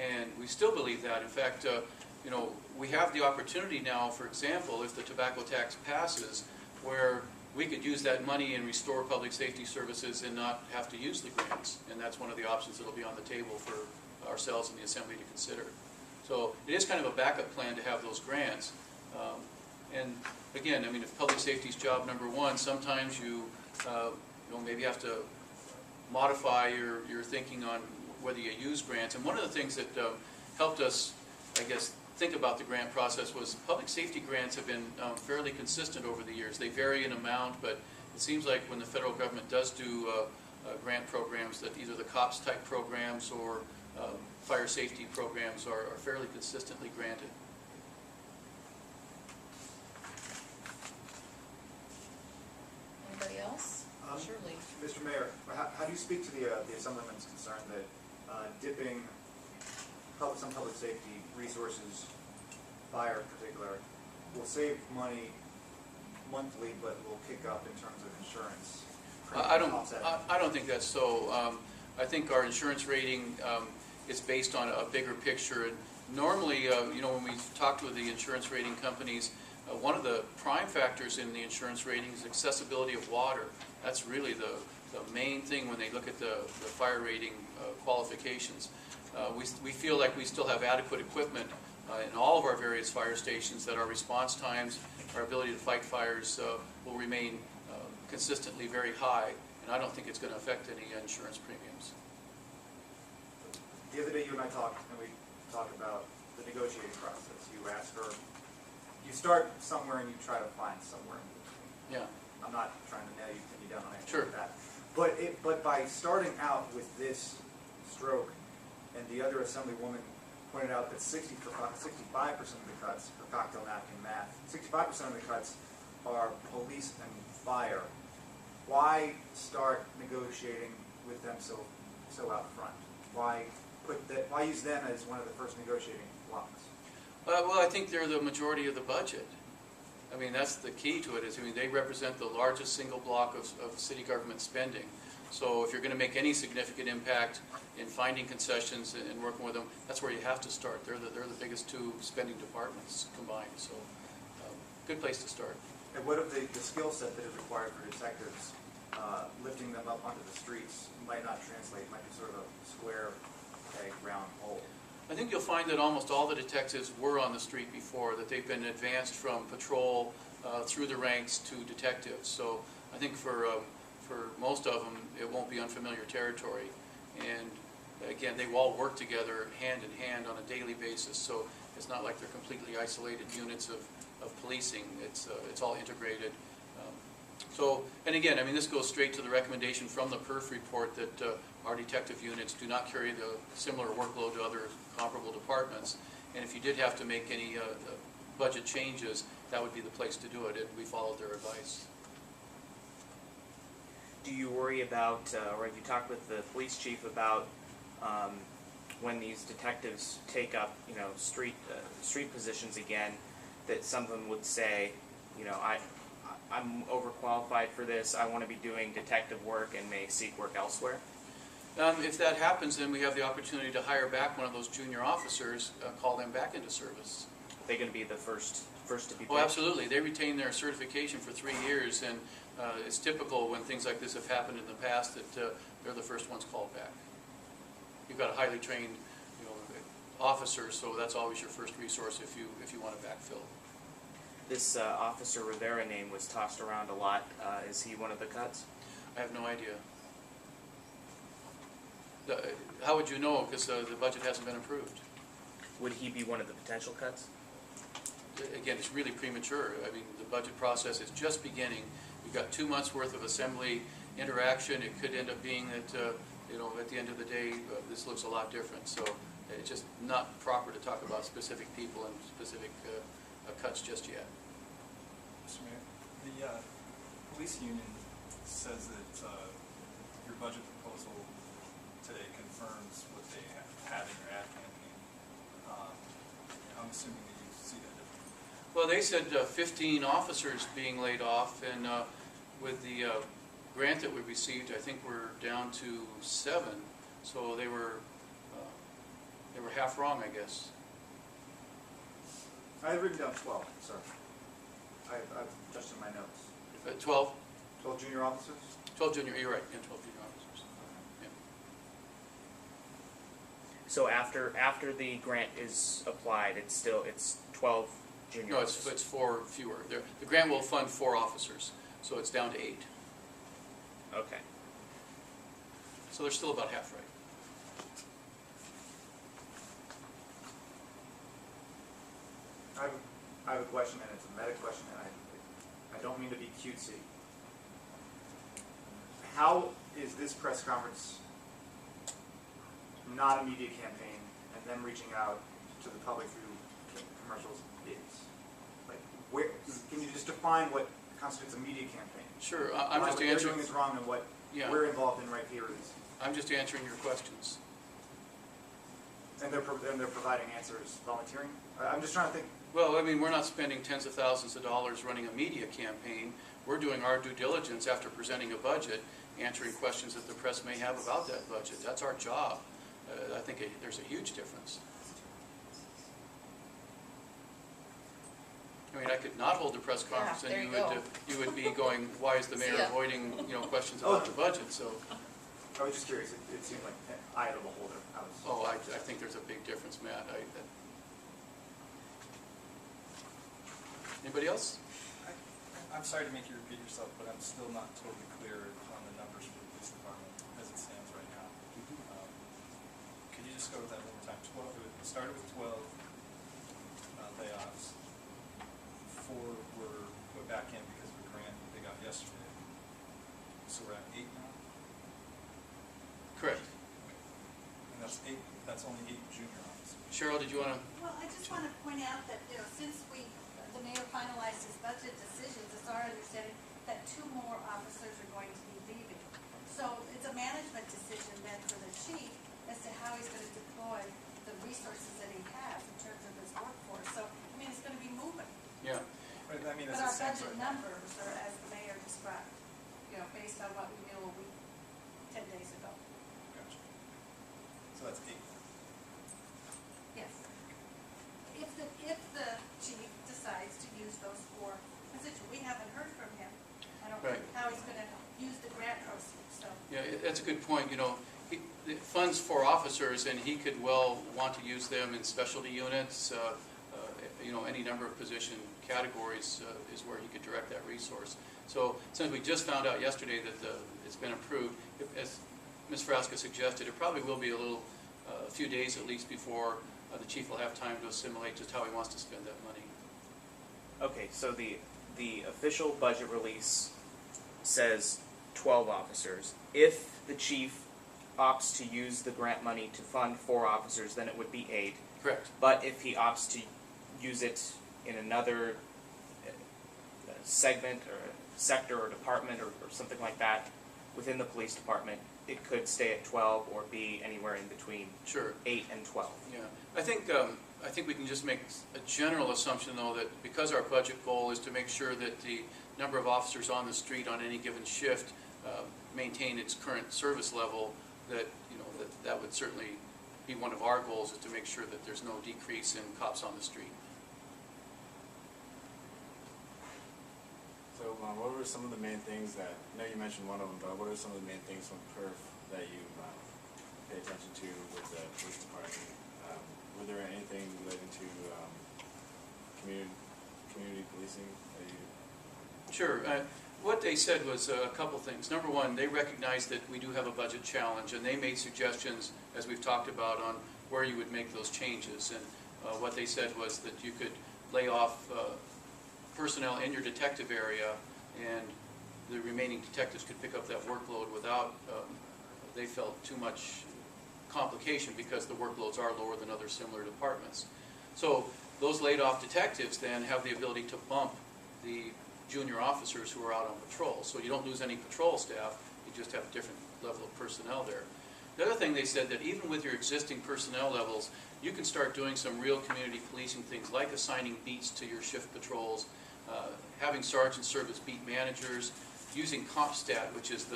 And we still believe that. In fact, you know, we have the opportunity now, for example, if the tobacco tax passes, where we could use that money and restore public safety services and not have to use the grants. And that's one of the options that will be on the table for ourselves and the Assembly to consider. So it is kind of a backup plan to have those grants. And again, I mean, if public safety is job number one, sometimes you know, maybe have to modify your thinking on whether you use grants. And one of the things that helped us, I guess, think about the grant process was public safety grants have been fairly consistent over the years. They vary in amount, but it seems like when the federal government does do grant programs, that either the COPS type programs or fire safety programs are fairly consistently granted. Anybody else? Surely. Mr. Mayor, how do you speak to the Assemblyman's concern that dipping some public safety resources, fire in particular, will save money monthly, but will kick up in terms of insurance? I don't think that's so. I think our insurance rating is based on a bigger picture. And normally, you know, when we talked with the insurance rating companies, one of the prime factors in the insurance rating is accessibility of water. That's really the main thing when they look at the fire rating qualifications. We feel like we still have adequate equipment in all of our various fire stations, that our response times, our ability to fight fires will remain consistently very high, and I don't think it's going to affect any insurance premiums. The other day you and I talked, and we talked about the negotiating process. You ask for, you start somewhere and you try to find somewhere in between. Yeah. I'm not trying to nail you, pin you down on anything Sure. like that. But by starting out with this stroke, and the other Assemblywoman pointed out that 65% of the cuts, for cocktail napkin math, 65% of the cuts are police and fire. Why start negotiating with them so out front? Why use them as one of the first negotiating blocks? Well, I think they're the majority of the budget. I mean, that's the key to it. Is, I mean, they represent the largest single block of city government spending. So if you're going to make any significant impact in finding concessions and working with them, that's where you have to start. They're the biggest two spending departments combined. So good place to start. And what of the skill set that is required for detectives? Lifting them up onto the streets might not translate, might be sort of a square peg, round hole. I think you'll find that almost all the detectives were on the street before, that they've been advanced from patrol through the ranks to detectives. So I think for most of them, it won't be unfamiliar territory. And again, they all work together hand in hand on a daily basis. So it's not like they're completely isolated units of policing. It's all integrated. So, and again, I mean, this goes straight to the recommendation from the PERF report that our detective units do not carry the similar workload to other comparable departments. And if you did have to make any budget changes, that would be the place to do it, and we followed their advice. Do you worry about, or have you talked with the police chief about when these detectives take up, you know, street positions again, that some of them would say, you know, I'm overqualified for this, I want to be doing detective work, and may seek work elsewhere? If that happens, then we have the opportunity to hire back one of those junior officers, call them back into service. Are they going to be the first to be picked? Oh, absolutely. They retain their certification for 3 years, and it's typical when things like this have happened in the past that they're the first ones called back. You've got a highly trained, you know, officer, so that's always your first resource if you want to backfill. This Officer Rivera name was tossed around a lot. Is he one of the cuts? I have no idea. How would you know? Because the budget hasn't been approved. Would he be one of the potential cuts? Again, it's really premature. I mean, the budget process is just beginning. We've got 2 months worth of assembly interaction. It could end up being that, you know, at the end of the day, this looks a lot different. So it's just not proper to talk about specific people and specific cuts just yet. Mr. Mayor, the police union says that your budget proposal today confirms what they had in your ad campaign. I'm assuming that you see that differently. Well, they said 15 officers being laid off, and with the grant that we received, I think we're down to 7. So they were we're half wrong, I guess. I had written down 12, sorry. I've adjusted my notes. 12? 12 junior officers? 12 junior, you're right, yeah, 12 junior officers. Yeah. So after the grant is applied, it's 12 junior No, officers. it's 4 fewer. The grant will fund 4 officers, so it's down to 8. Okay. So they're still about half right. I have a question, and it's a meta question, and I don't mean to be cutesy. How is this press conference not a media campaign and then reaching out to the public through commercials is? Like, where, can you just define what constitutes a media campaign? Sure, I'm just What answering. they're doing is wrong and what Yeah. we're involved in right here is. I'm just answering your questions. And they're providing answers, volunteering? I'm just trying to think. Well, I mean, we're not spending tens of thousands of dollars running a media campaign. We're doing our due diligence after presenting a budget, answering questions that the press may have about that budget. That's our job. I think there's a huge difference. I mean, I could not hold the press conference, there and you you would be going, "Why is the mayor ya. avoiding questions about the budget?" So, I was just curious. It seemed like an eye of the beholder. I think there's a big difference, Matt. Anybody else? I'm sorry to make you repeat yourself, but I'm still not totally clear on the numbers for the police department as it stands right now. Could you just go over that one more time? 12, it started with 12 layoffs. 4 were put back in because of a grant they got yesterday. So we're at 8 now? Correct. And that's only 8 junior officers. Cheryl, did you want to? Well, I just want to point out that, since the mayor finalized his budget decisions, it's our understanding that 2 more officers are going to be leaving. So it's a management decision then for the chief as to how he's going to deploy the resources that he has in terms of his workforce. So, I mean, it's going to be moving. Yeah. But I mean, But as our it stands budget right now. numbers are as the mayor described, based on what we knew a week, 10 days ago. Gotcha. So that's 8. Yes. If the chief decides to use those 4 positions, we haven't heard from him. I don't know Right. how he's going to use the grant proceeds, so. Yeah, that's a good point. It funds 4 officers, and he could well want to use them in specialty units. Any number of position categories is where he could direct that resource. So since we just found out yesterday that it's been approved, as Ms. Frasca suggested, it probably will be a few days at least before the chief will have time to assimilate just how he wants to spend that money. Okay, so the official budget release says 12 officers. If the chief opts to use the grant money to fund 4 officers, then it would be 8. Correct. But if he opts to use it in another segment or sector or department or something like that within the police department, it could stay at 12 or be anywhere in between Sure. 8 and 12. Yeah, I think we can just make a general assumption, though, that because our budget goal is to make sure that the number of officers on the street on any given shift maintain its current service level, that would certainly be one of our goals, is to make sure that there's no decrease in cops on the street. So, what were some of the main things that, I know you mentioned one of them, but what are some of the main things from PERF that you pay attention to with the police department? Were there anything related to community policing that you? Sure. What they said was a couple things. Number one, they recognize that we do have a budget challenge, and they made suggestions, as we've talked about, on where you would make those changes. And what they said was that you could lay off personnel in your detective area, and the remaining detectives could pick up that workload without, they felt, too much complication, because the workloads are lower than other similar departments. So those laid off detectives then have the ability to bump the junior officers who are out on patrol. So you don't lose any patrol staff, you just have a different level of personnel there. The other thing they said, that even with your existing personnel levels, you can start doing some real community policing things, like assigning beats to your shift patrols, having sergeants serve as beat managers, using CompStat, which is the